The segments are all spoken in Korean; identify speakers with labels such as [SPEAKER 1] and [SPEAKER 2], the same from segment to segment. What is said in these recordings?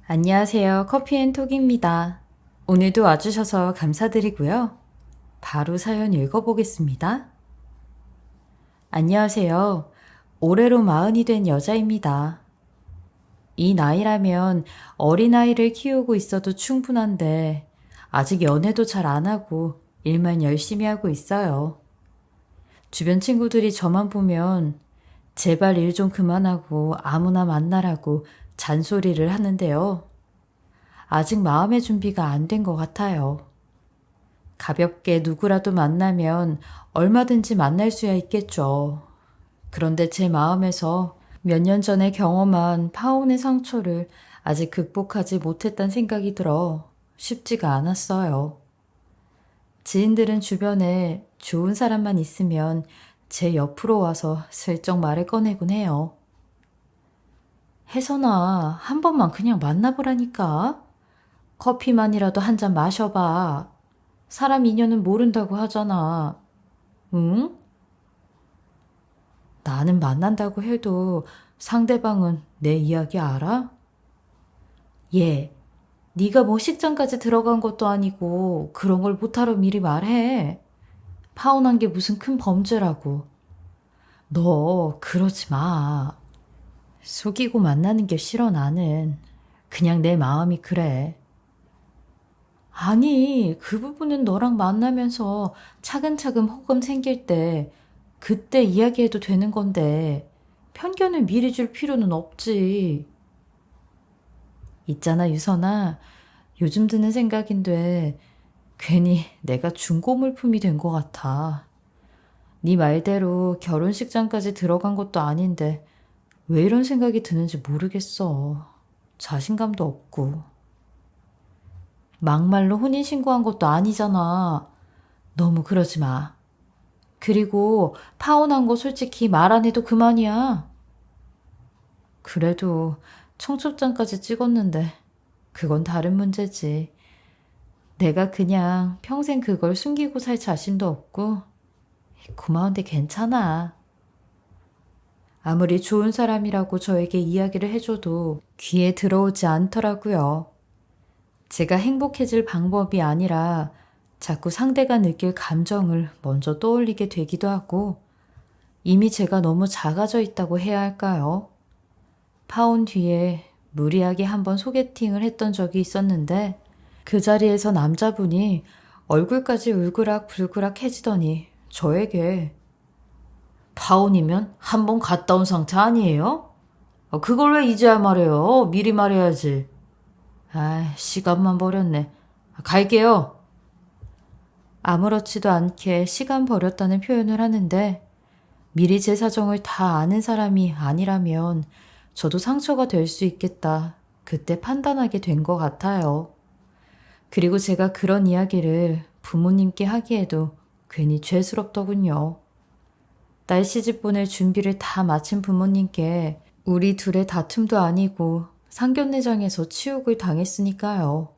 [SPEAKER 1] 안녕하세요. 커피앤톡입니다. 오늘도 와주셔서 감사드리고요. 바로 사연 읽어보겠습니다. 안녕하세요. 올해로 40이 된 여자입니다. 이 나이라면 어린아이를 키우고 있어도 충분한데 아직 연애도 잘 안 하고 일만 열심히 하고 있어요. 주변 친구들이 저만 보면 제발 일 좀 그만하고 아무나 만나라고 잔소리를 하는데요. 아직 마음의 준비가 안 된 것 같아요. 가볍게 누구라도 만나면 얼마든지 만날 수야 있겠죠. 그런데 제 마음에서 몇 년 전에 경험한 파혼의 상처를 아직 극복하지 못했단 생각이 들어 쉽지가 않았어요. 지인들은 주변에 좋은 사람만 있으면 제 옆으로 와서 슬쩍 말을 꺼내곤 해요. 혜선아, 한 번만 그냥 만나보라니까. 커피만이라도 한 잔 마셔봐. 사람 인연은 모른다고 하잖아. 응? 나는 만난다고 해도 상대방은 내 이야기 알아? 얘, 네가 뭐 식장까지 들어간 것도 아니고 그런 걸 못하러 미리 말해. 파혼한 게 무슨 큰 범죄라고. 너 그러지 마. 속이고 만나는 게 싫어 나는. 그냥 내 마음이 그래. 아니, 그 부분은 너랑 만나면서 차근차근 호감 생길 때 그때 이야기해도 되는 건데 편견을 미리 줄 필요는 없지. 있잖아, 유선아. 요즘 드는 생각인데 괜히 내가 중고 물품이 된 것 같아. 네 말대로 결혼식장까지 들어간 것도 아닌데 왜 이런 생각이 드는지 모르겠어. 자신감도 없고. 막말로 혼인신고한 것도 아니잖아. 너무 그러지 마. 그리고 파혼한 거 솔직히 말 안 해도 그만이야. 그래도 청첩장까지 찍었는데 그건 다른 문제지. 내가 그냥 평생 그걸 숨기고 살 자신도 없고 고마운데 괜찮아. 아무리 좋은 사람이라고 저에게 이야기를 해줘도 귀에 들어오지 않더라고요. 제가 행복해질 방법이 아니라 자꾸 상대가 느낄 감정을 먼저 떠올리게 되기도 하고 이미 제가 너무 작아져 있다고 해야 할까요? 파혼 뒤에 무리하게 한번 소개팅을 했던 적이 있었는데 그 자리에서 남자분이 얼굴까지 울그락불그락 해지더니 저에게 파혼이면 한번 갔다 온 상태 아니에요? 그걸 왜 이제야 말해요? 미리 말해야지. 아, 시간만 버렸네. 갈게요. 아무렇지도 않게 시간 버렸다는 표현을 하는데 미리 제 사정을 다 아는 사람이 아니라면 저도 상처가 될 수 있겠다. 그때 판단하게 된 것 같아요. 그리고 제가 그런 이야기를 부모님께 하기에도 괜히 죄스럽더군요. 딸 시집 보낼 준비를 다 마친 부모님께 우리 둘의 다툼도 아니고 상견례장에서 치욕을 당했으니까요.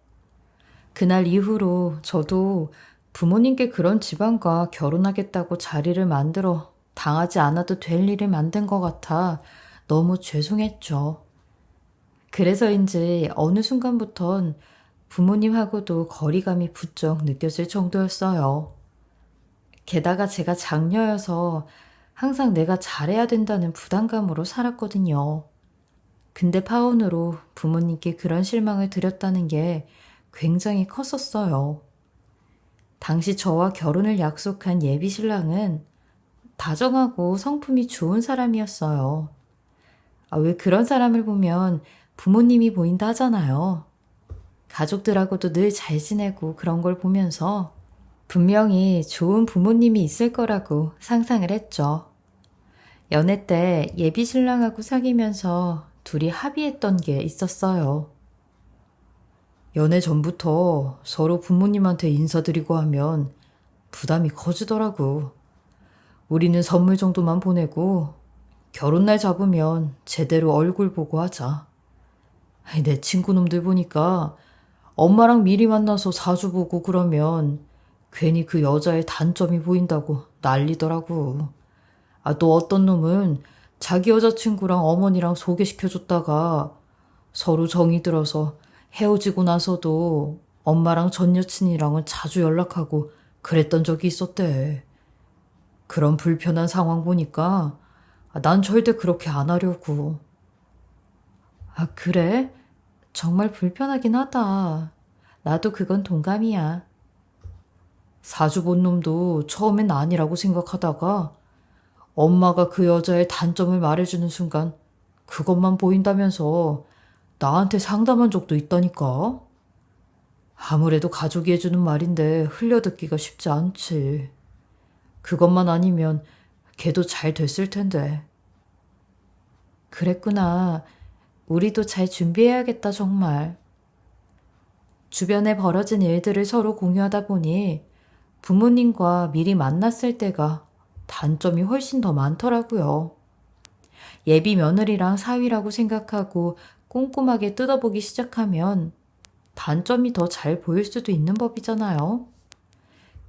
[SPEAKER 1] 그날 이후로 저도 부모님께 그런 집안과 결혼하겠다고 자리를 만들어 당하지 않아도 될 일을 만든 것 같아 너무 죄송했죠. 그래서인지 어느 순간부턴 부모님하고도 거리감이 부쩍 느껴질 정도였어요. 게다가 제가 장녀여서 항상 내가 잘해야 된다는 부담감으로 살았거든요. 근데 파혼으로 부모님께 그런 실망을 드렸다는 게 굉장히 컸었어요. 당시 저와 결혼을 약속한 예비 신랑은 다정하고 성품이 좋은 사람이었어요. 왜 그런 사람을 보면 부모님이 보인다 하잖아요. 가족들하고도 늘 잘 지내고 그런 걸 보면서 분명히 좋은 부모님이 있을 거라고 상상을 했죠. 연애 때 예비 신랑하고 사귀면서 둘이 합의했던 게 있었어요. 연애 전부터 서로 부모님한테 인사드리고 하면 부담이 커지더라고. 우리는 선물 정도만 보내고 결혼날 잡으면 제대로 얼굴 보고 하자. 내 친구놈들 보니까 엄마랑 미리 만나서 사주 보고 그러면 괜히 그 여자의 단점이 보인다고 난리더라고. 또 어떤 놈은 자기 여자친구랑 어머니랑 소개시켜줬다가 서로 정이 들어서 헤어지고 나서도 엄마랑 전 여친이랑은 자주 연락하고 그랬던 적이 있었대. 그런 불편한 상황 보니까 난 절대 그렇게 안 하려고. 아, 그래? 정말 불편하긴 하다. 나도 그건 동감이야. 사주 본 놈도 처음엔 아니라고 생각하다가 엄마가 그 여자의 단점을 말해주는 순간 그것만 보인다면서 나한테 상담한 적도 있다니까. 아무래도 가족이 해주는 말인데 흘려듣기가 쉽지 않지. 그것만 아니면 걔도 잘 됐을 텐데. 그랬구나. 우리도 잘 준비해야겠다, 정말. 주변에 벌어진 일들을 서로 공유하다 보니 부모님과 미리 만났을 때가 단점이 훨씬 더 많더라고요. 예비 며느리랑 사위라고 생각하고 꼼꼼하게 뜯어보기 시작하면 단점이 더 잘 보일 수도 있는 법이잖아요.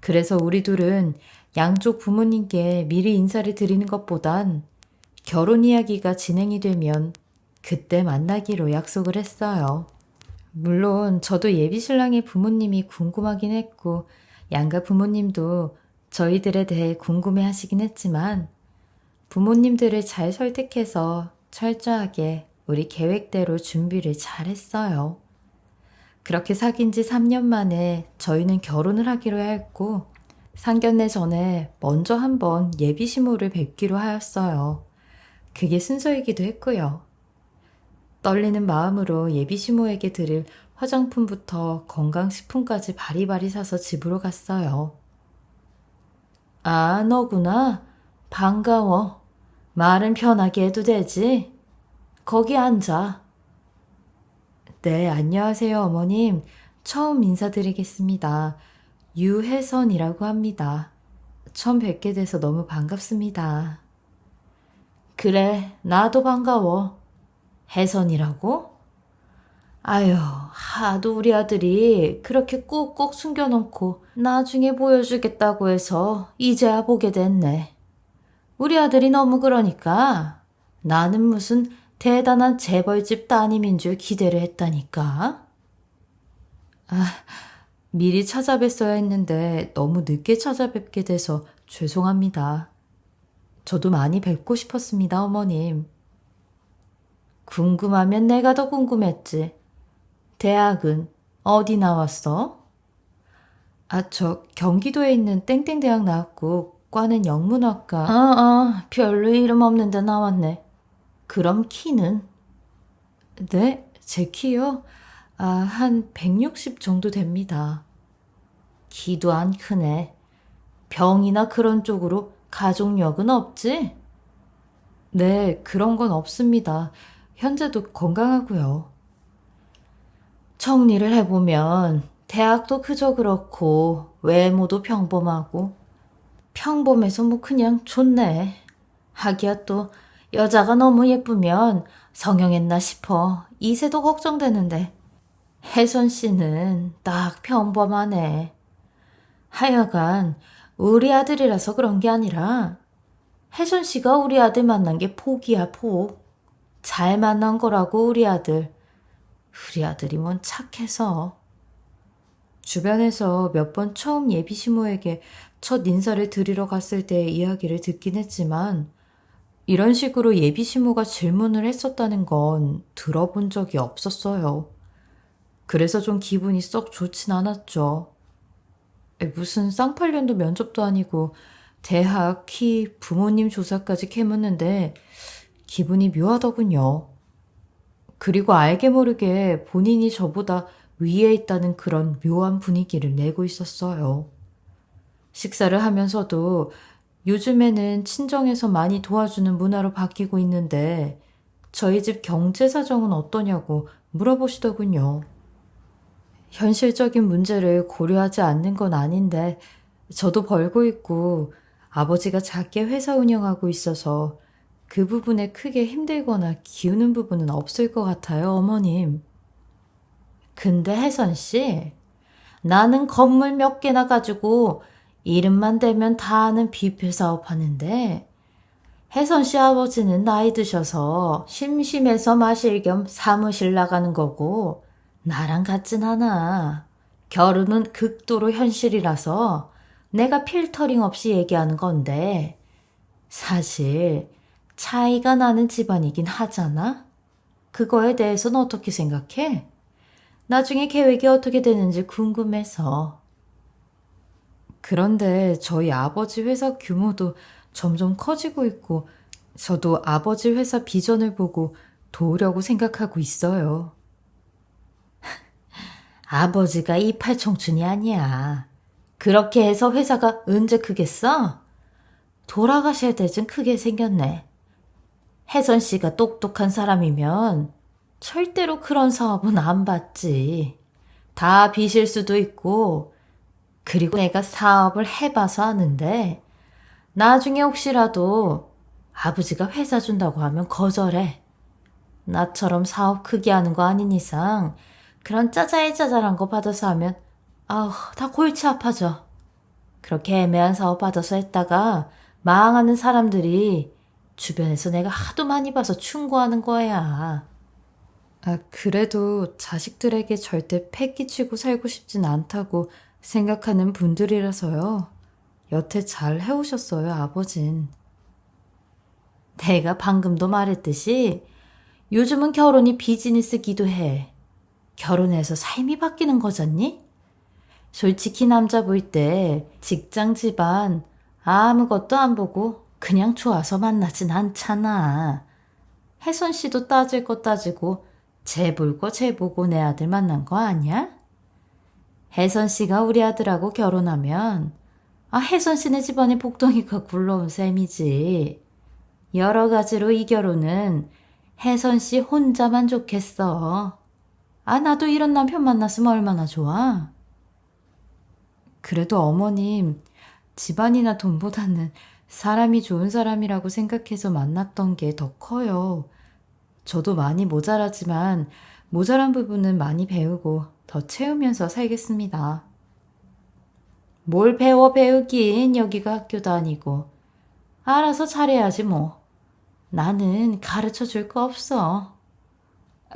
[SPEAKER 1] 그래서 우리 둘은 양쪽 부모님께 미리 인사를 드리는 것보단 결혼 이야기가 진행이 되면 그때 만나기로 약속을 했어요. 물론 저도 예비 신랑의 부모님이 궁금하긴 했고 양가 부모님도 저희들에 대해 궁금해 하시긴 했지만 부모님들을 잘 설득해서 철저하게 우리 계획대로 준비를 잘 했어요. 그렇게 사귄 지 3년 만에 저희는 결혼을 하기로 했고 상견례 전에 먼저 한번 예비 시모를 뵙기로 하였어요. 그게 순서이기도 했고요. 떨리는 마음으로 예비 시모에게 드릴 화장품부터 건강식품까지 바리바리 사서 집으로 갔어요. 아, 너구나. 반가워. 말은 편하게 해도 되지? 거기 앉아. 네, 안녕하세요, 어머님. 처음 인사드리겠습니다. 유혜선이라고 합니다. 처음 뵙게 돼서 너무 반갑습니다. 그래, 나도 반가워. 혜선이라고? 아유, 하도 우리 아들이 그렇게 꾹꾹 숨겨놓고 나중에 보여주겠다고 해서 이제야 보게 됐네. 우리 아들이 너무 그러니까 나는 무슨 대단한 재벌집 따님인 줄 기대를 했다니까. 아, 미리 찾아뵀어야 했는데 너무 늦게 찾아뵙게 돼서 죄송합니다. 저도 많이 뵙고 싶었습니다, 어머님. 궁금하면 내가 더 궁금했지. 대학은 어디 나왔어? 아, 저 경기도에 있는 땡땡 대학 나왔고 과는 영문학과. 별로 이름 없는 데 나왔네. 그럼 키는? 네, 제 키요? 한 160 정도 됩니다. 키도 안 크네. 병이나 그런 쪽으로 가족력은 없지? 네, 그런 건 없습니다. 현재도 건강하고요. 정리를 해보면 대학도 그저 그렇고 외모도 평범하고 평범해서 뭐 그냥 좋네. 하기야 또 여자가 너무 예쁘면 성형했나 싶어. 이세도 걱정되는데 혜선 씨는 딱 평범하네. 하여간 우리 아들이라서 그런 게 아니라 혜선 씨가 우리 아들 만난 게 복이야, 복. 잘 만난 거라고, 우리 아들. 우리 아들이 뭔 착해서. 주변에서 몇 번 처음 예비 시모에게 첫 인사를 드리러 갔을 때의 이야기를 듣긴 했지만 이런 식으로 예비 시모가 질문을 했었다는 건 들어본 적이 없었어요. 그래서 좀 기분이 썩 좋진 않았죠. 무슨 쌍팔년도 면접도 아니고 대학, 키, 부모님 조사까지 캐묻는데 기분이 묘하더군요. 그리고 알게 모르게 본인이 저보다 위에 있다는 그런 묘한 분위기를 내고 있었어요. 식사를 하면서도 요즘에는 친정에서 많이 도와주는 문화로 바뀌고 있는데 저희 집 경제 사정은 어떠냐고 물어보시더군요. 현실적인 문제를 고려하지 않는 건 아닌데 저도 벌고 있고 아버지가 작게 회사 운영하고 있어서 그 부분에 크게 힘들거나 기우는 부분은 없을 것 같아요, 어머님. 근데 혜선 씨, 나는 건물 몇 개나 가지고 이름만 대면 다 아는 뷔페 사업 하는데 혜선 씨 아버지는 나이 드셔서 심심해서 마실 겸 사무실 나가는 거고 나랑 같진 않아. 결혼은 극도로 현실이라서 내가 필터링 없이 얘기하는 건데 사실 차이가 나는 집안이긴 하잖아? 그거에 대해서는 어떻게 생각해? 나중에 계획이 어떻게 되는지 궁금해서. 그런데 저희 아버지 회사 규모도 점점 커지고 있고, 저도 아버지 회사 비전을 보고 도우려고 생각하고 있어요. 아버지가 이팔 청춘이 아니야. 그렇게 해서 회사가 언제 크겠어? 돌아가실 때쯤 크게 생겼네. 혜선 씨가 똑똑한 사람이면 절대로 그런 사업은 안 받지. 다 빚일 수도 있고, 그리고 내가 사업을 해봐서 아는데, 나중에 혹시라도 아버지가 회사 준다고 하면 거절해. 나처럼 사업 크게 하는 거 아닌 이상 그런 짜잘짜잘한 거 받아서 하면 아우 다 골치 아파져. 그렇게 애매한 사업 받아서 했다가 망하는 사람들이 주변에서 내가 하도 많이 봐서 충고하는 거야. 그래도 자식들에게 절대 패 끼치고 살고 싶진 않다고 생각하는 분들이라서요. 여태 잘 해오셨어요, 아버진. 내가 방금도 말했듯이 요즘은 결혼이 비즈니스기도 해. 결혼해서 삶이 바뀌는 거잖니? 솔직히 남자 볼 때 직장 집안 아무것도 안 보고 그냥 좋아서 만나진 않잖아. 혜선 씨도 따질 거 따지고 쟤 볼 거 쟤 보고 내 아들 만난 거 아니야? 혜선 씨가 우리 아들하고 결혼하면 혜선 씨네 집안에 복덩이가 굴러온 셈이지. 여러 가지로 이 결혼은 혜선 씨 혼자만 좋겠어. 나도 이런 남편 만났으면 얼마나 좋아. 그래도 어머님, 집안이나 돈보다는 사람이 좋은 사람이라고 생각해서 만났던 게 더 커요. 저도 많이 모자라지만 모자란 부분은 많이 배우고 더 채우면서 살겠습니다. 뭘 배우긴 여기가 학교도 아니고. 알아서 잘해야지 뭐. 나는 가르쳐 줄 거 없어.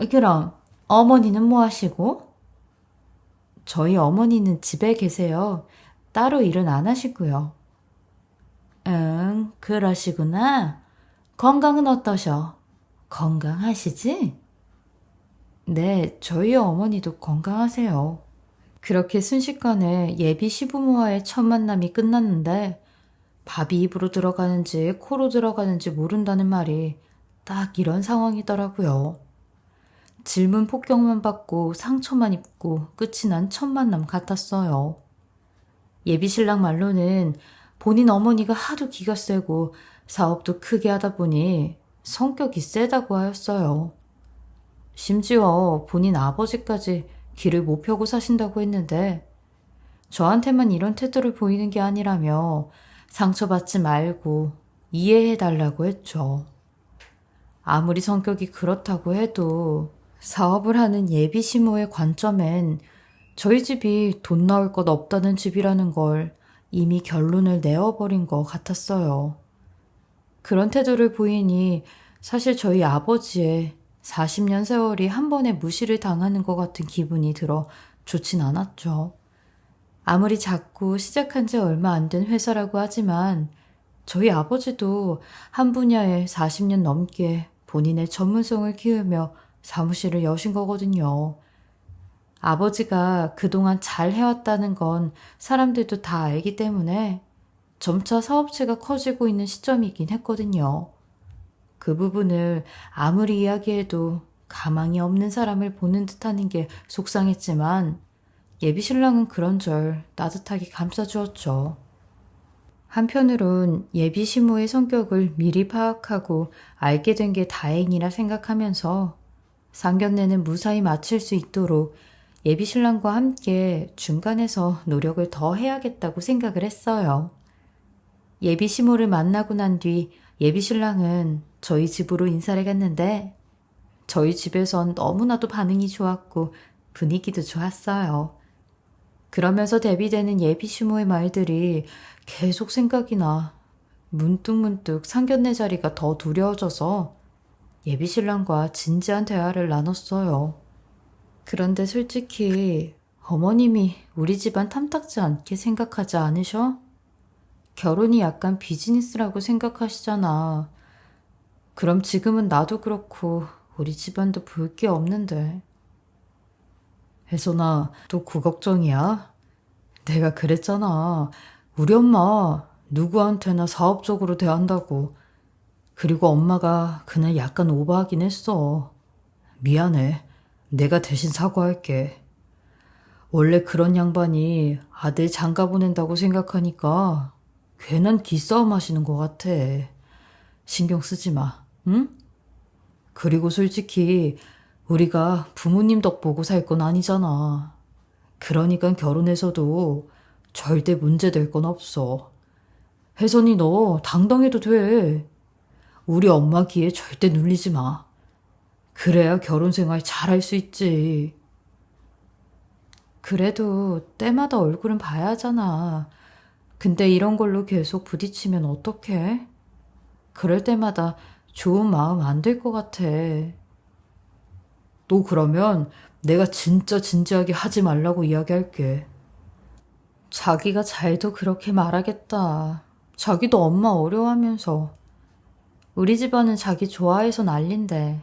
[SPEAKER 1] 그럼 어머니는 뭐 하시고? 저희 어머니는 집에 계세요. 따로 일은 안 하시고요. 응, 그러시구나. 건강은 어떠셔? 건강하시지? 네, 저희 어머니도 건강하세요. 그렇게 순식간에 예비 시부모와의 첫 만남이 끝났는데 밥이 입으로 들어가는지 코로 들어가는지 모른다는 말이 딱 이런 상황이더라고요. 질문 폭격만 받고 상처만 입고 끝이 난 첫 만남 같았어요. 예비신랑 말로는 본인 어머니가 하도 기가 세고 사업도 크게 하다 보니 성격이 세다고 하였어요. 심지어 본인 아버지까지 길을 못 펴고 사신다고 했는데 저한테만 이런 태도를 보이는 게 아니라며 상처받지 말고 이해해달라고 했죠. 아무리 성격이 그렇다고 해도 사업을 하는 예비 시모의 관점엔 저희 집이 돈 나올 것 없다는 집이라는 걸 이미 결론을 내어버린 것 같았어요. 그런 태도를 보이니 사실 저희 아버지의 40년 세월이 한 번에 무시를 당하는 것 같은 기분이 들어 좋진 않았죠. 아무리 작고 시작한 지 얼마 안 된 회사라고 하지만 저희 아버지도 한 분야에 40년 넘게 본인의 전문성을 키우며 사무실을 여신 거거든요. 아버지가 그동안 잘 해왔다는 건 사람들도 다 알기 때문에 점차 사업체가 커지고 있는 시점이긴 했거든요. 그 부분을 아무리 이야기해도 가망이 없는 사람을 보는 듯하는 게 속상했지만 예비신랑은 그런절 따뜻하게 감싸주었죠. 한편으론 예비시모의 성격을 미리 파악하고 알게 된 게 다행이라 생각하면서 상견례는 무사히 마칠 수 있도록 예비신랑과 함께 중간에서 노력을 더 해야겠다고 생각을 했어요. 예비시모를 만나고 난 뒤 예비신랑은 저희 집으로 인사를 갔는데 저희 집에선 너무나도 반응이 좋았고 분위기도 좋았어요. 그러면서 대비되는 예비시모의 말들이 계속 생각이 나 문득문득 상견례 자리가 더 두려워져서 예비신랑과 진지한 대화를 나눴어요. 그런데 솔직히 어머님이 우리 집안 탐탁지 않게 생각하지 않으셔? 결혼이 약간 비즈니스라고 생각하시잖아. 그럼 지금은 나도 그렇고 우리 집안도 볼 게 없는데. 혜선아, 또 그 걱정이야? 내가 그랬잖아. 우리 엄마 누구한테나 사업적으로 대한다고. 그리고 엄마가 그날 약간 오버하긴 했어. 미안해. 내가 대신 사과할게. 원래 그런 양반이 아들 장가 보낸다고 생각하니까 괜한 기싸움 하시는 것 같아. 신경 쓰지 마, 응? 그리고 솔직히 우리가 부모님 덕 보고 살 건 아니잖아. 그러니까 결혼해서도 절대 문제될 건 없어. 혜선이 너 당당해도 돼. 우리 엄마 귀에 절대 눌리지 마. 그래야 결혼 생활 잘할 수 있지. 그래도 때마다 얼굴은 봐야 하잖아. 근데 이런 걸로 계속 부딪히면 어떡해? 그럴 때마다 좋은 마음 안 될 것 같아. 또 그러면 내가 진짜 진지하게 하지 말라고 이야기할게. 자기가 잘도 그렇게 말하겠다. 자기도 엄마 어려워하면서. 우리 집안은 자기 좋아해서 난린데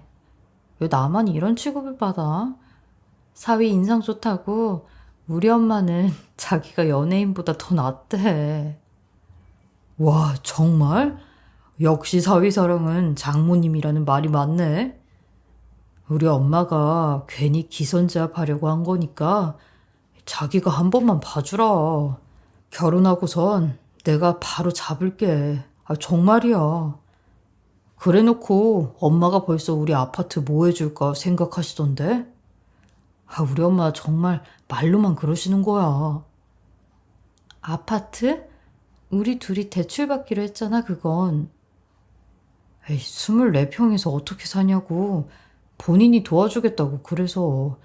[SPEAKER 1] 왜 나만 이런 취급을 받아? 사위 인상 좋다고 우리 엄마는 자기가 연예인보다 더 낫대. 와, 정말? 역시 사위 사랑은 장모님이라는 말이 맞네. 우리 엄마가 괜히 기선제압 하려고 한 거니까 자기가 한 번만 봐주라. 결혼하고선 내가 바로 잡을게. 아, 정말이야. 그래놓고 엄마가 벌써 우리 아파트 뭐 해줄까 생각하시던데? 아, 우리 엄마 정말 말로만 그러시는 거야. 아파트? 우리 둘이 대출받기로 했잖아, 그건. 에이, 24평에서 어떻게 사냐고. 본인이 도와주겠다고 그래서.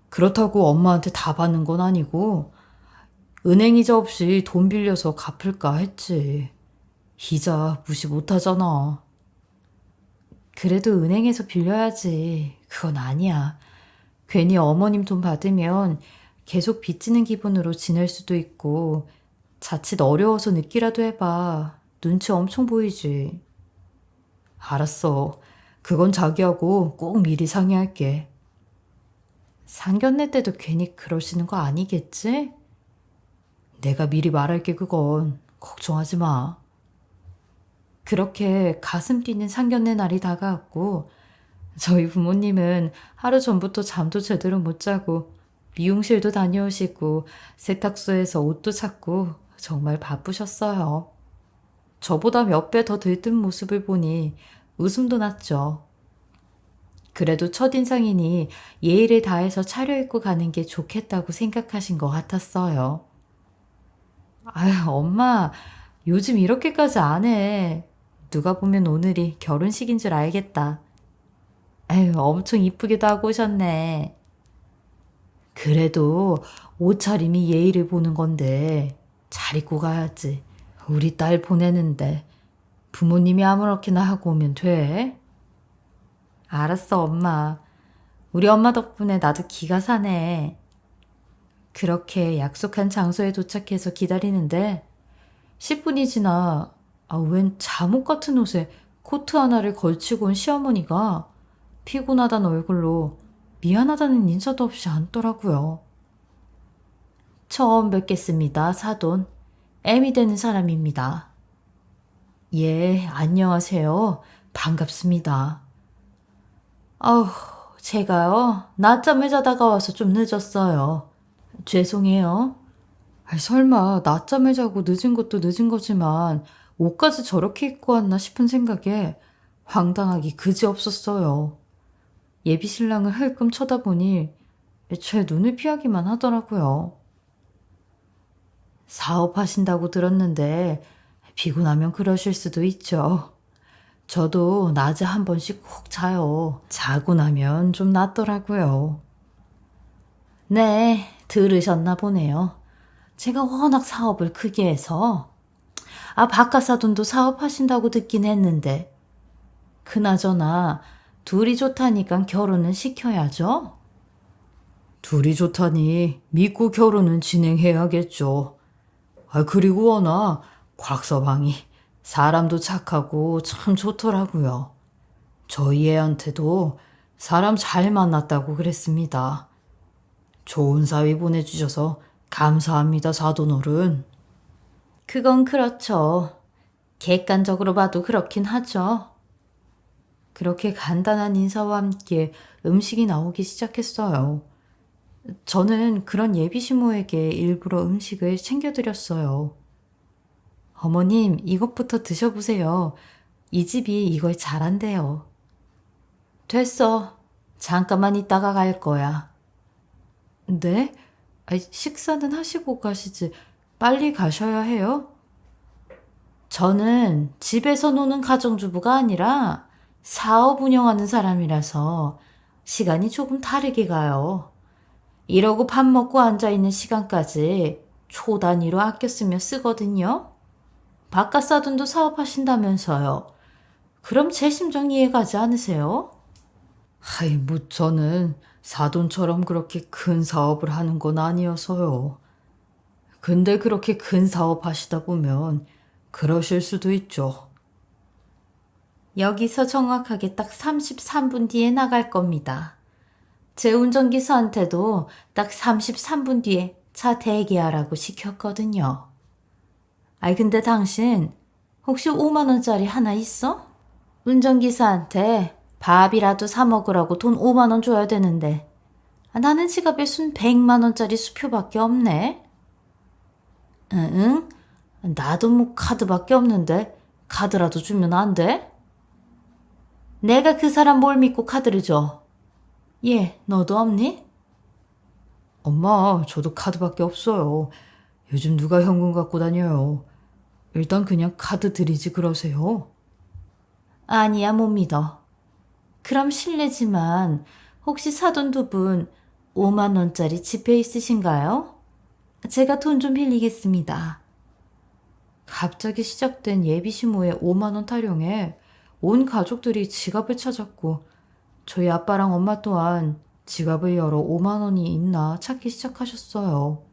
[SPEAKER 1] 그렇다고 엄마한테 다 받는 건 아니고 은행이자 없이 돈 빌려서 갚을까 했지. 이자 무시 못하잖아. 그래도 은행에서 빌려야지. 그건 아니야. 괜히 어머님 돈 받으면 계속 빚지는 기분으로 지낼 수도 있고 자칫 어려워서 늦기라도 해봐. 눈치 엄청 보이지. 알았어. 그건 자기하고 꼭 미리 상의할게. 상견례 때도 괜히 그러시는 거 아니겠지? 내가 미리 말할게 그건. 걱정하지 마. 그렇게 가슴 뛰는 상견례 날이 다가왔고 저희 부모님은 하루 전부터 잠도 제대로 못 자고 미용실도 다녀오시고 세탁소에서 옷도 찾고 정말 바쁘셨어요. 저보다 몇 배 더 들뜬 모습을 보니 웃음도 났죠. 그래도 첫인상이니 예의를 다해서 차려입고 가는 게 좋겠다고 생각하신 것 같았어요. 아유, 엄마, 요즘 이렇게까지 안 해. 누가 보면 오늘이 결혼식인 줄 알겠다. 아유, 엄청 이쁘기도 하고 오셨네. 그래도 옷차림이 예의를 보는 건데 잘 입고 가야지. 우리 딸 보내는데 부모님이 아무렇게나 하고 오면 돼? 알았어, 엄마. 우리 엄마 덕분에 나도 기가 사네. 그렇게 약속한 장소에 도착해서 기다리는데 10분이 지나 웬 잠옷 같은 옷에 코트 하나를 걸치고 온 시어머니가 피곤하다는 얼굴로 미안하다는 인사도 없이 앉더라고요. 처음 뵙겠습니다, 사돈. 애미 되는 사람입니다. 예, 안녕하세요. 반갑습니다. 아우, 제가요, 낮잠을 자다가 와서 좀 늦었어요. 죄송해요. 설마 낮잠을 자고 늦은 것도 늦은 거지만 옷까지 저렇게 입고 왔나 싶은 생각에 황당하기 그지없었어요. 예비 신랑을 흘끔 쳐다보니 제 눈을 피하기만 하더라고요. 사업하신다고 들었는데 피곤하면 그러실 수도 있죠. 저도 낮에 한 번씩 꼭 자요. 자고 나면 좀 낫더라고요. 네, 들으셨나 보네요. 제가 워낙 사업을 크게 해서. 박하사돈도 사업하신다고 듣긴 했는데. 그나저나 둘이 좋다니까 결혼은 시켜야죠. 둘이 좋다니 믿고 결혼은 진행해야겠죠. 그리고 워낙 곽서방이 사람도 착하고 참 좋더라고요. 저희 애한테도 사람 잘 만났다고 그랬습니다. 좋은 사위 보내주셔서 감사합니다, 사돈어른. 그건 그렇죠. 객관적으로 봐도 그렇긴 하죠. 그렇게 간단한 인사와 함께 음식이 나오기 시작했어요. 저는 그런 예비시모에게 일부러 음식을 챙겨드렸어요. 어머님, 이것부터 드셔보세요. 이 집이 이걸 잘한대요. 됐어. 잠깐만 있다가 갈 거야. 네? 식사는 하시고 가시지. 빨리 가셔야 해요? 저는 집에서 노는 가정주부가 아니라 사업 운영하는 사람이라서 시간이 조금 다르게 가요. 이러고 밥 먹고 앉아있는 시간까지 초 단위로 아껴 쓰며 쓰거든요. 바깥사돈도 사업하신다면서요. 그럼 제 심정 이해가지 않으세요? 저는 사돈처럼 그렇게 큰 사업을 하는 건 아니어서요. 근데 그렇게 큰 사업 하시다 보면 그러실 수도 있죠. 여기서 정확하게 딱 33분 뒤에 나갈 겁니다. 제 운전기사한테도 딱 33분 뒤에 차 대기하라고 시켰거든요. 근데 당신 혹시 5만 원짜리 하나 있어? 운전기사한테 밥이라도 사 먹으라고 돈 5만 원 줘야 되는데 나는 지갑에 순 100만 원짜리 수표밖에 없네. 응? 나도 뭐 카드밖에 없는데 카드라도 주면 안 돼? 내가 그 사람 뭘 믿고 카드를 줘? 너도 없니? 엄마, 저도 카드밖에 없어요. 요즘 누가 현금 갖고 다녀요. 일단 그냥 카드 드리지 그러세요. 아니야, 못 믿어. 그럼 실례지만 혹시 사돈 두 분 5만 원짜리 지폐 있으신가요? 제가 돈 좀 빌리겠습니다. 갑자기 시작된 예비시모의 5만 원 타령에 온 가족들이 지갑을 찾았고 저희 아빠랑 엄마 또한 지갑을 열어 5만 원이 있나 찾기 시작하셨어요.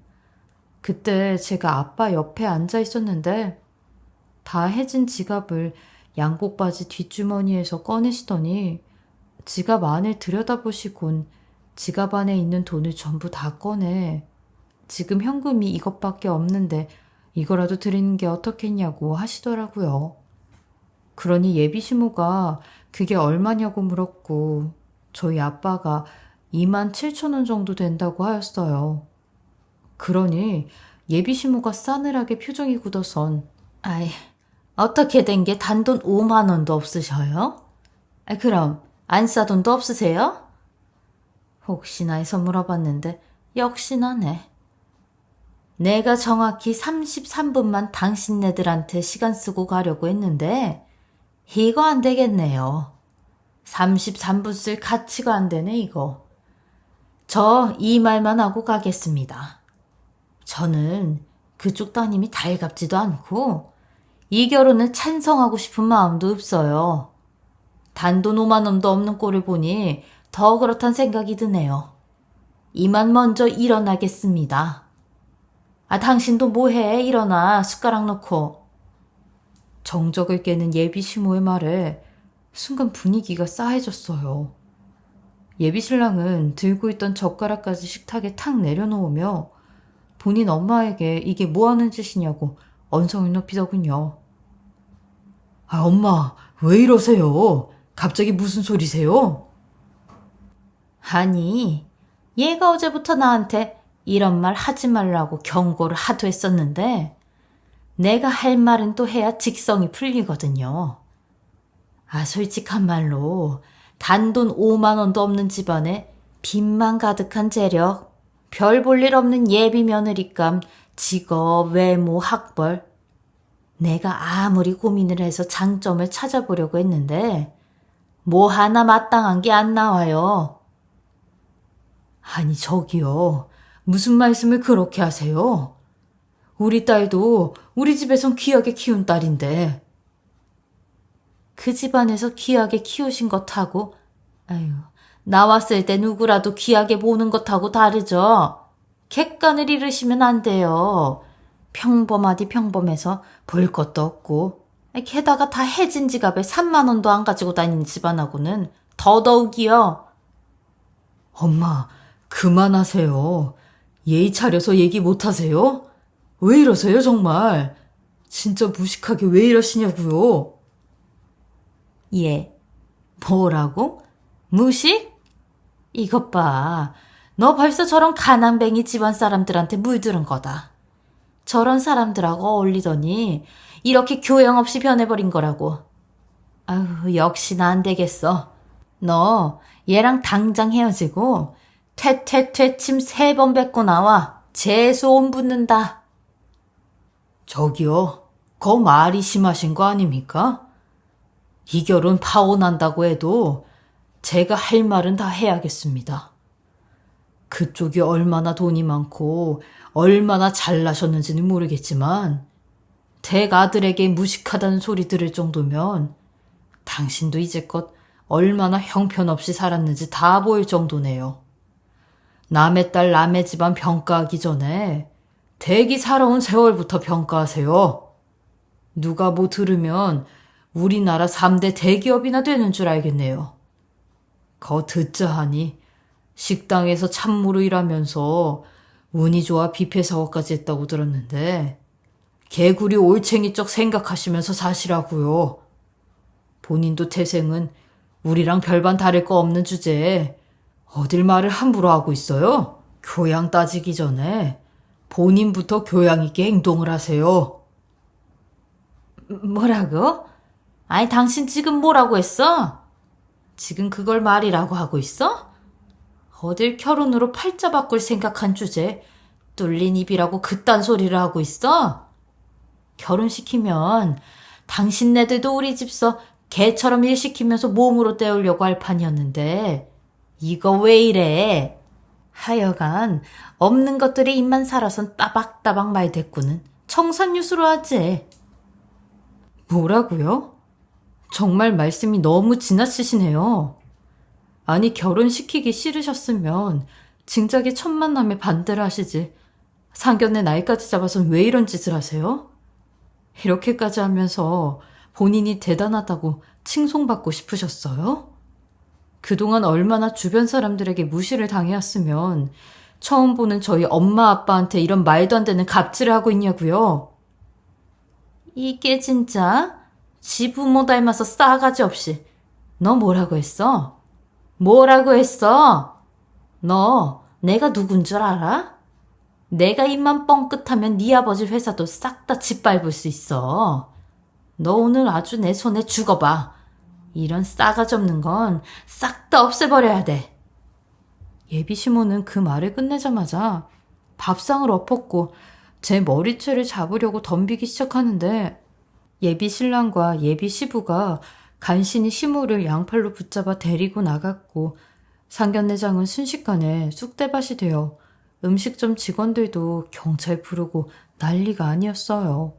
[SPEAKER 1] 그때 제가 아빠 옆에 앉아 있었는데 다 해진 지갑을 양복바지 뒷주머니에서 꺼내시더니 지갑 안을 들여다보시곤 지갑 안에 있는 돈을 전부 다 꺼내 지금 현금이 이것밖에 없는데 이거라도 드리는 게 어떻겠냐고 하시더라고요. 그러니 예비시모가 그게 얼마냐고 물었고 저희 아빠가 2만 7천 원 정도 된다고 하였어요. 그러니 예비시모가 싸늘하게 표정이 굳어선 어떻게 된 게 단돈 5만 원도 없으셔요? 그럼 안 싸돈도 없으세요? 혹시나 해서 물어봤는데 역시나네. 내가 정확히 33분만 당신네들한테 시간 쓰고 가려고 했는데 이거 안 되겠네요. 33분 쓸 가치가 안 되네 이거. 저 이 말만 하고 가겠습니다. 저는 그쪽 따님이 달갑지도 않고 이 결혼을 찬성하고 싶은 마음도 없어요. 단돈 5만 원도 없는 꼴을 보니 더 그렇단 생각이 드네요. 이만 먼저 일어나겠습니다. 당신도 뭐해? 일어나. 숟가락 놓고. 정적을 깨는 예비시모의 말에 순간 분위기가 싸해졌어요. 예비신랑은 들고 있던 젓가락까지 식탁에 탁 내려놓으며 본인 엄마에게 이게 뭐하는 짓이냐고 언성을 높이더군요. 엄마, 왜 이러세요? 갑자기 무슨 소리세요? 아니, 얘가 어제부터 나한테 이런 말 하지 말라고 경고를 하도 했었는데 내가 할 말은 또 해야 직성이 풀리거든요. 솔직한 말로 단돈 5만 원도 없는 집안에 빚만 가득한 재력, 별 볼 일 없는 예비 며느리감, 직업, 외모, 학벌. 내가 아무리 고민을 해서 장점을 찾아보려고 했는데 뭐 하나 마땅한 게 안 나와요. 저기요. 무슨 말씀을 그렇게 하세요? 우리 딸도 우리 집에선 귀하게 키운 딸인데. 그 집안에서 귀하게 키우신 것하고, 아유, 나왔을 때 누구라도 귀하게 보는 것하고 다르죠. 객관을 잃으시면 안 돼요. 평범하디 평범해서 볼 것도 없고, 게다가 다 해진 지갑에 3만 원도 안 가지고 다니는 집안하고는 더더욱이요. 엄마, 그만하세요. 예의 차려서 얘기 못하세요? 왜 이러세요, 정말? 진짜 무식하게 왜 이러시냐고요? 예. 뭐라고? 무식? 이것 봐. 너 벌써 저런 가난뱅이 집안 사람들한테 물들은 거다. 저런 사람들하고 어울리더니 이렇게 교양 없이 변해버린 거라고. 아유, 역시나 안 되겠어. 너 얘랑 당장 헤어지고 퇴퇴퇴 침 3번 뱉고 나와. 재소음 붙는다. 저기요, 거 말이 심하신 거 아닙니까? 이 결혼 파혼한다고 해도 제가 할 말은 다 해야겠습니다. 그쪽이 얼마나 돈이 많고 얼마나 잘나셨는지는 모르겠지만 댁 아들에게 무식하다는 소리 들을 정도면 당신도 이제껏 얼마나 형편없이 살았는지 다 보일 정도네요. 남의 딸 남의 집안 평가하기 전에 댁이 살아온 세월부터 평가하세요. 누가 뭐 들으면 우리나라 3대 대기업이나 되는 줄 알겠네요. 거 듣자 하니 식당에서 참모로 일하면서 운이 좋아 뷔페 사업까지 했다고 들었는데 개구리 올챙이 쪽 생각하시면서 사시라고요. 본인도 태생은 우리랑 별반 다를 거 없는 주제에 어딜 말을 함부로 하고 있어요? 교양 따지기 전에 본인부터 교양 있게 행동을 하세요. 뭐라고? 아니, 당신 지금 뭐라고 했어? 지금 그걸 말이라고 하고 있어? 어딜 결혼으로 팔자 바꿀 생각한 주제 뚫린 입이라고 그딴 소리를 하고 있어? 결혼시키면 당신네들도 우리 집서 개처럼 일 시키면서 몸으로 때우려고 할 판이었는데 이거 왜 이래? 하여간 없는 것들에 입만 살아선 따박따박 말 대꾸는 청산유수로 하지. 뭐라고요? 정말 말씀이 너무 지나치시네요. 아니, 결혼시키기 싫으셨으면 진작에 첫 만남에 반대를 하시지. 상견례 날까지 잡아선 왜 이런 짓을 하세요? 이렇게까지 하면서 본인이 대단하다고 칭송받고 싶으셨어요? 그동안 얼마나 주변 사람들에게 무시를 당해왔으면 처음 보는 저희 엄마 아빠한테 이런 말도 안 되는 갑질을 하고 있냐고요? 이게 진짜 지 부모 닮아서 싸가지 없이. 너 뭐라고 했어? 뭐라고 했어? 너 내가 누군 줄 알아? 내가 입만 뻥끗하면 네 아버지 회사도 싹 다 짓밟을 수 있어. 너 오늘 아주 내 손에 죽어봐. 이런 싸가지 없는 건 싹 다 없애버려야 돼. 예비 시모는 그 말을 끝내자마자 밥상을 엎었고 제 머리채를 잡으려고 덤비기 시작하는데 예비 신랑과 예비 시부가 간신히 시모를 양팔로 붙잡아 데리고 나갔고 상견례장은 순식간에 쑥대밭이 되어 음식점 직원들도 경찰 부르고 난리가 아니었어요.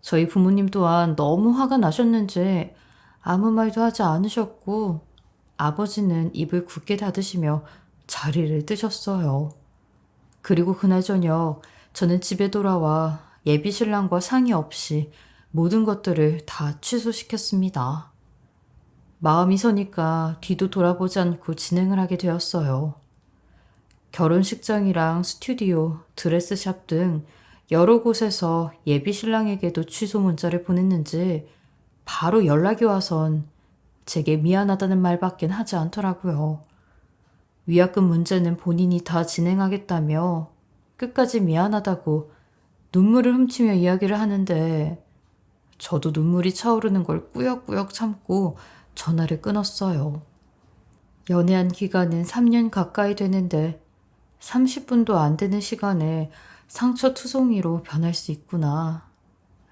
[SPEAKER 1] 저희 부모님 또한 너무 화가 나셨는지 아무 말도 하지 않으셨고 아버지는 입을 굳게 닫으시며 자리를 뜨셨어요. 그리고 그날 저녁 저는 집에 돌아와 예비 신랑과 상의 없이 모든 것들을 다 취소시켰습니다. 마음이 서니까 뒤도 돌아보지 않고 진행을 하게 되었어요. 결혼식장이랑 스튜디오, 드레스샵 등 여러 곳에서 예비 신랑에게도 취소 문자를 보냈는지 바로 연락이 와선 제게 미안하다는 말밖엔 하지 않더라고요. 위약금 문제는 본인이 다 진행하겠다며 끝까지 미안하다고 눈물을 훔치며 이야기를 하는데 저도 눈물이 차오르는 걸 꾸역꾸역 참고 전화를 끊었어요. 연애한 기간은 3년 가까이 되는데 30분도 안 되는 시간에 상처투성이로 변할 수 있구나.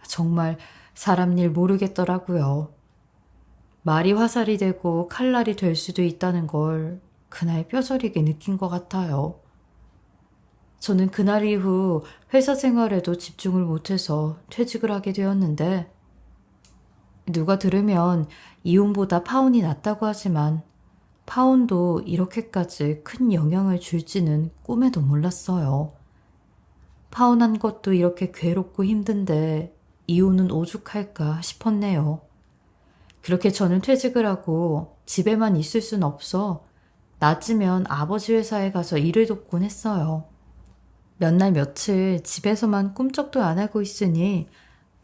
[SPEAKER 1] 정말 사람 일 모르겠더라고요. 말이 화살이 되고 칼날이 될 수도 있다는 걸 그날 뼈저리게 느낀 것 같아요. 저는 그날 이후 회사 생활에도 집중을 못해서 퇴직을 하게 되었는데, 누가 들으면 이혼보다 파혼이 낫다고 하지만 파혼도 이렇게까지 큰 영향을 줄지는 꿈에도 몰랐어요. 파혼한 것도 이렇게 괴롭고 힘든데 이혼은 오죽할까 싶었네요. 그렇게 저는 퇴직을 하고 집에만 있을 순 없어 낮이면 아버지 회사에 가서 일을 돕곤 했어요. 몇 날 며칠 집에서만 꿈쩍도 안 하고 있으니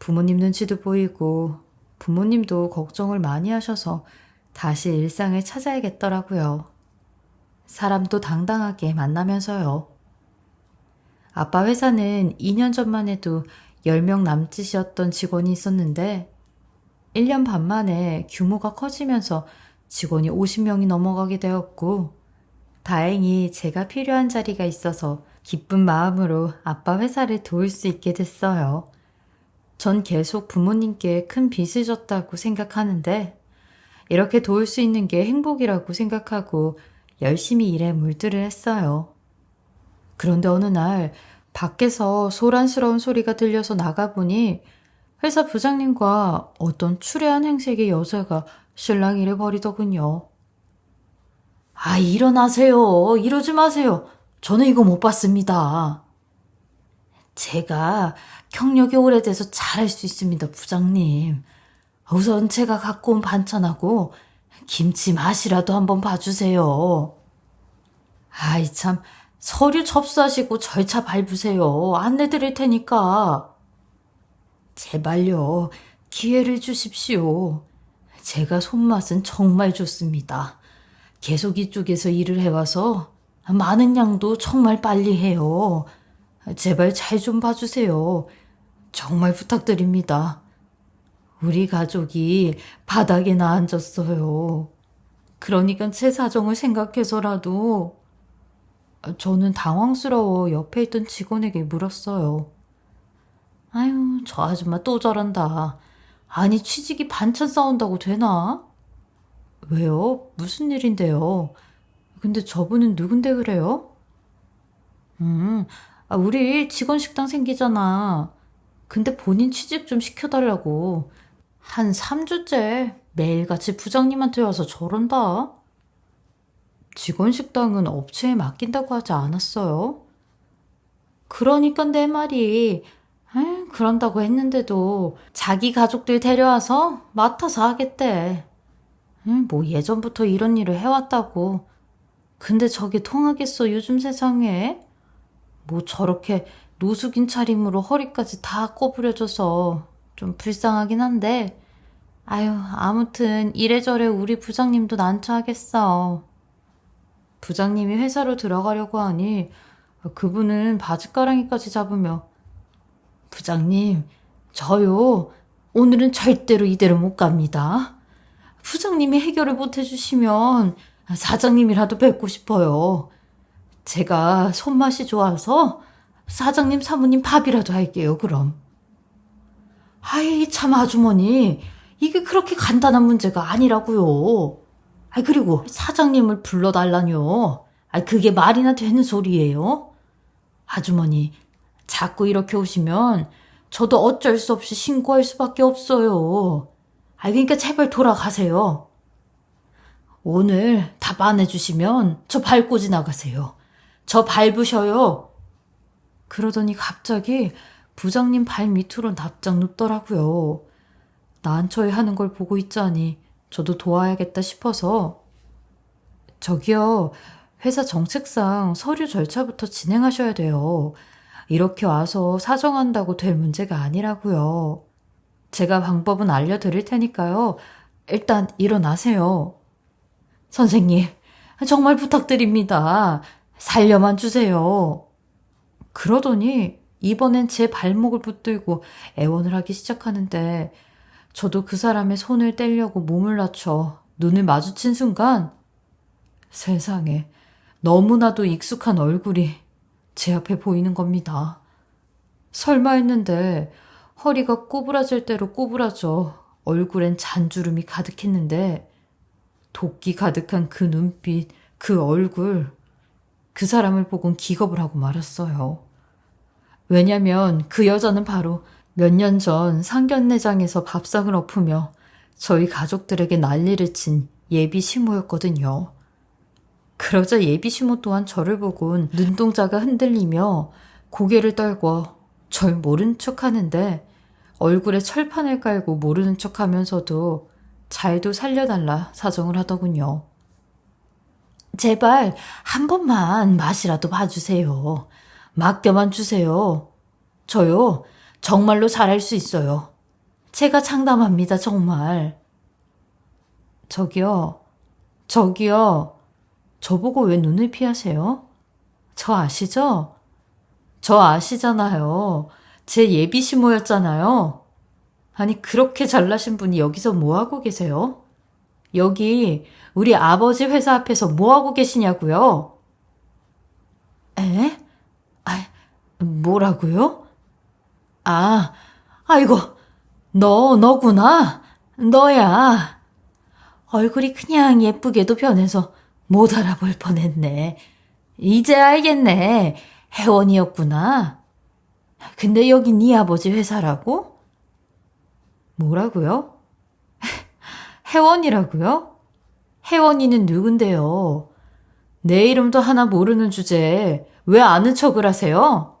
[SPEAKER 1] 부모님 눈치도 보이고 부모님도 걱정을 많이 하셔서 다시 일상을 찾아야겠더라고요. 사람도 당당하게 만나면서요. 아빠 회사는 2년 전만 해도 10명 남짓이었던 직원이 있었는데 1년 반 만에 규모가 커지면서 직원이 50명이 넘어가게 되었고 다행히 제가 필요한 자리가 있어서 기쁜 마음으로 아빠 회사를 도울 수 있게 됐어요. 전 계속 부모님께 큰 빚을 졌다고 생각하는데 이렇게 도울 수 있는 게 행복이라고 생각하고 열심히 일에 몰두를 했어요. 그런데 어느 날 밖에서 소란스러운 소리가 들려서 나가보니 회사 부장님과 어떤 추레한 행색의 여자가 실랑이를 벌이더군요. 아, 일어나세요. 이러지 마세요. 저는 이거 못 봤습니다. 제가 경력이 오래돼서 잘할 수 있습니다, 부장님. 우선 제가 갖고 온 반찬하고 김치 맛이라도 한번 봐주세요. 아이 참, 서류 접수하시고 절차 밟으세요. 안내 드릴 테니까. 제발요, 기회를 주십시오. 제가 손맛은 정말 좋습니다. 계속 이쪽에서 일을 해와서 많은 양도 정말 빨리 해요. 제발 잘 좀 봐주세요. 정말 부탁드립니다. 우리 가족이 바닥에나 앉았어요. 그러니까 제 사정을 생각해서라도. 저는 당황스러워 옆에 있던 직원에게 물었어요. 아유, 저 아줌마 또 저런다. 아니, 취직이 반찬 싸운다고 되나? 왜요? 무슨 일인데요? 근데 저분은 누군데 그래요? 우리 직원 식당 생기잖아. 근데 본인 취직 좀 시켜달라고. 한 3주째 매일같이 부장님한테 와서 저런다. 직원 식당은 업체에 맡긴다고 하지 않았어요? 그러니까 내 말이. 그런다고 했는데도 자기 가족들 데려와서 맡아서 하겠대. 뭐 예전부터 이런 일을 해왔다고. 근데 저게 통하겠어, 요즘 세상에? 뭐 저렇게 노숙인 차림으로 허리까지 다 꼬부려져서 좀 불쌍하긴 한데, 아유, 아무튼 이래저래 우리 부장님도 난처하겠어. 부장님이 회사로 들어가려고 하니 그분은 바짓가랑이까지 잡으며, 부장님, 저요, 오늘은 절대로 이대로 못 갑니다. 부장님이 해결을 못 해주시면 사장님이라도 뵙고 싶어요. 제가 손맛이 좋아서 사장님 사모님 밥이라도 할게요, 그럼. 아이, 참 아주머니. 이게 그렇게 간단한 문제가 아니라고요. 그리고 사장님을 불러달라뇨. 그게 말이나 되는 소리예요? 아주머니, 자꾸 이렇게 오시면 저도 어쩔 수 없이 신고할 수밖에 없어요. 그러니까 제발 돌아가세요. 오늘 답 안 해주시면 저 밟고 지나가세요. 저 밟으셔요. 그러더니 갑자기 부장님 발 밑으로 납작 눕더라고요. 난처해 하는 걸 보고 있자니 저도 도와야겠다 싶어서, 저기요, 회사 정책상 서류 절차부터 진행하셔야 돼요. 이렇게 와서 사정한다고 될 문제가 아니라고요. 제가 방법은 알려드릴 테니까요. 일단 일어나세요. 선생님, 정말 부탁드립니다. 살려만 주세요. 그러더니 이번엔 제 발목을 붙들고 애원을 하기 시작하는데, 저도 그 사람의 손을 떼려고 몸을 낮춰 눈을 마주친 순간 세상에, 너무나도 익숙한 얼굴이 제 앞에 보이는 겁니다. 설마 했는데 허리가 꼬부라질 대로 꼬부라져 얼굴엔 잔주름이 가득했는데, 도끼 가득한 그 눈빛, 그 얼굴, 그 사람을 보곤 기겁을 하고 말았어요. 왜냐면 그 여자는 바로 몇 년 전 상견례장에서 밥상을 엎으며 저희 가족들에게 난리를 친 예비 시모였거든요. 그러자 예비 시모 또한 저를 보곤 눈동자가 흔들리며 고개를 떨궈 절 모른 척 하는데 얼굴에 철판을 깔고 모르는 척 하면서도 잘도 살려달라 사정을 하더군요. 제발 한 번만 맛이라도 봐주세요. 맡겨만 주세요. 저요, 정말로 잘할 수 있어요. 제가 장담합니다, 정말. 저기요, 저보고 왜 눈을 피하세요? 저 아시죠? 저 아시잖아요. 제 예비 시모였잖아요. 아니, 그렇게 잘나신 분이 여기서 뭐 하고 계세요? 여기 우리 아버지 회사 앞에서 뭐 하고 계시냐고요? 에? 뭐라고요? 아이고, 너구나. 너야. 얼굴이 그냥 예쁘게도 변해서 못 알아볼 뻔했네. 이제 알겠네. 혜원이었구나. 근데 여기 네 아버지 회사라고? 뭐라고요? 혜원이라고요? 혜원이는 누군데요? 내 이름도 하나 모르는 주제에 왜 아는 척을 하세요?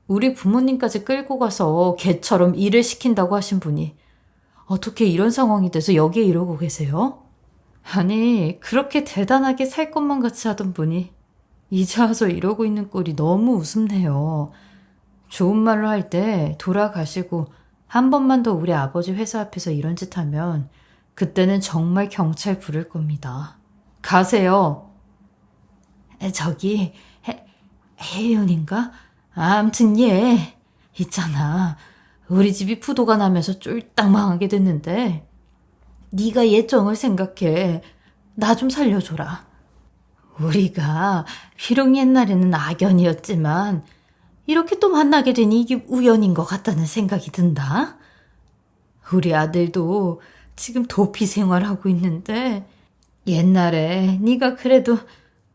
[SPEAKER 1] 우리 부모님까지 끌고 가서 개처럼 일을 시킨다고 하신 분이 어떻게 이런 상황이 돼서 여기에 이러고 계세요? 아니, 그렇게 대단하게 살 것만 같이 하던 분이 이제 와서 이러고 있는 꼴이 너무 우습네요. 좋은 말로 할 때 돌아가시고 한 번만 더 우리 아버지 회사 앞에서 이런 짓 하면 그때는 정말 경찰 부를 겁니다. 가세요. 저기 혜윤인가? 암튼 얘 있잖아. 우리 집이 부도가 나면서 쫄딱 망하게 됐는데 네가 얘 정을 생각해. 나 좀 살려줘라. 우리가 비록 옛날에는 악연이었지만 이렇게 또 만나게 되니 이게 우연인 것 같다는 생각이 든다. 우리 아들도 지금 도피 생활하고 있는데 옛날에 네가 그래도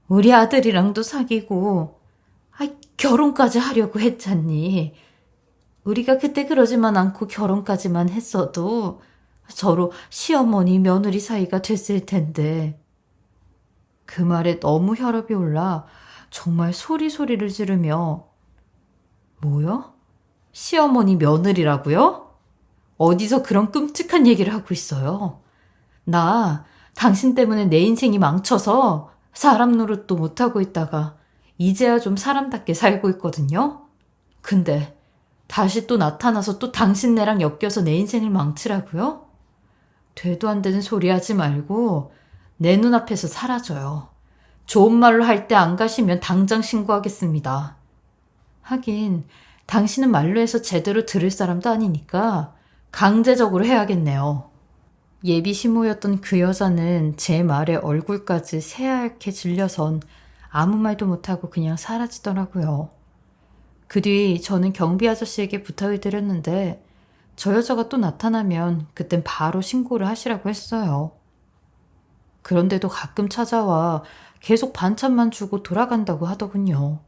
[SPEAKER 1] 우리 아들이랑도 사귀고 결혼까지 하려고 했잖니. 우리가 그때 그러지만 않고 결혼까지만 했어도 서로 시어머니 며느리 사이가 됐을 텐데. 그 말에 너무 혈압이 올라 정말 소리를 지르며 뭐요? 시어머니 며느리라고요? 어디서 그런 끔찍한 얘기를 하고 있어요? 나 당신 때문에 내 인생이 망쳐서 사람 노릇도 못하고 있다가 이제야 좀 사람답게 살고 있거든요? 근데 다시 또 나타나서 또 당신네랑 엮여서 내 인생을 망치라고요? 되도 안 되는 소리 하지 말고 내 눈앞에서 사라져요. 좋은 말로 할 때 안 가시면 당장 신고하겠습니다. 하긴 당신은 말로 해서 제대로 들을 사람도 아니니까 강제적으로 해야겠네요. 예비 시모였던 그 여자는 제 말에 얼굴까지 새하얗게 질려선 아무 말도 못하고 그냥 사라지더라고요. 그 뒤 저는 경비 아저씨에게 부탁을 드렸는데 저 여자가 또 나타나면 그땐 바로 신고를 하시라고 했어요. 그런데도 가끔 찾아와 계속 반찬만 주고 돌아간다고 하더군요.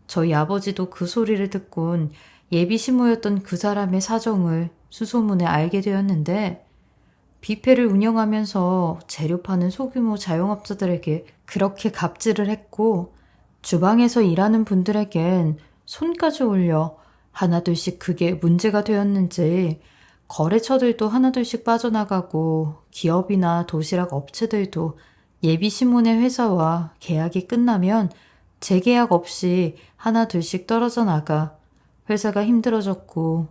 [SPEAKER 1] 저희 아버지도 그 소리를 듣곤 예비 시모였던 그 사람의 사정을 수소문에 알게 되었는데 뷔페를 운영하면서 재료 파는 소규모 자영업자들에게 그렇게 갑질을 했고 주방에서 일하는 분들에겐 손까지 올려 하나둘씩 그게 문제가 되었는지 거래처들도 하나둘씩 빠져나가고 기업이나 도시락 업체들도 예비 시몬의 회사와 계약이 끝나면 재계약 없이 하나둘씩 떨어져 나가 회사가 힘들어졌고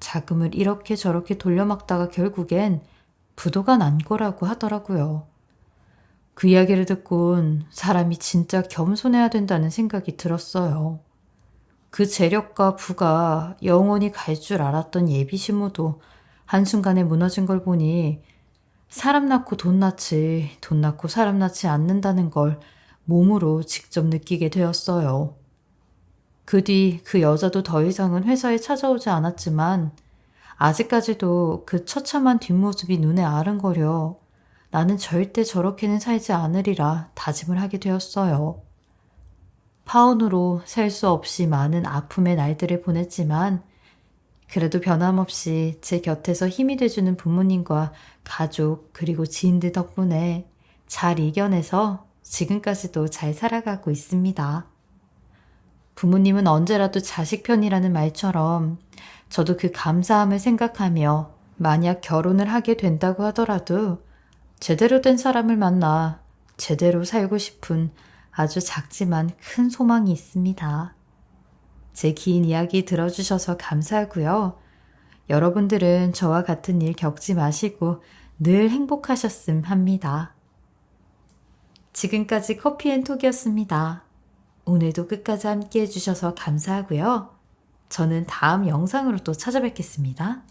[SPEAKER 1] 자금을 이렇게 저렇게 돌려막다가 결국엔 부도가 난 거라고 하더라고요. 그 이야기를 듣곤 사람이 진짜 겸손해야 된다는 생각이 들었어요. 그 재력과 부가 영원히 갈 줄 알았던 예비 시모도 한순간에 무너진 걸 보니 사람 낳고 돈 낳지 돈 낳고 사람 낳지 않는다는 걸 몸으로 직접 느끼게 되었어요. 그 뒤 그 여자도 더 이상은 회사에 찾아오지 않았지만 아직까지도 그 처참한 뒷모습이 눈에 아른거려 나는 절대 저렇게는 살지 않으리라 다짐을 하게 되었어요. 파혼으로 셀 수 없이 많은 아픔의 날들을 보냈지만 그래도 변함없이 제 곁에서 힘이 돼주는 부모님과 가족 그리고 지인들 덕분에 잘 이겨내서 지금까지도 잘 살아가고 있습니다. 부모님은 언제라도 자식 편이라는 말처럼 저도 그 감사함을 생각하며 만약 결혼을 하게 된다고 하더라도 제대로 된 사람을 만나 제대로 살고 싶은 아주 작지만 큰 소망이 있습니다. 제 긴 이야기 들어주셔서 감사하고요. 여러분들은 저와 같은 일 겪지 마시고 늘 행복하셨음 합니다. 지금까지 커피앤톡이었습니다. 오늘도 끝까지 함께 해주셔서 감사하고요. 저는 다음 영상으로 또 찾아뵙겠습니다.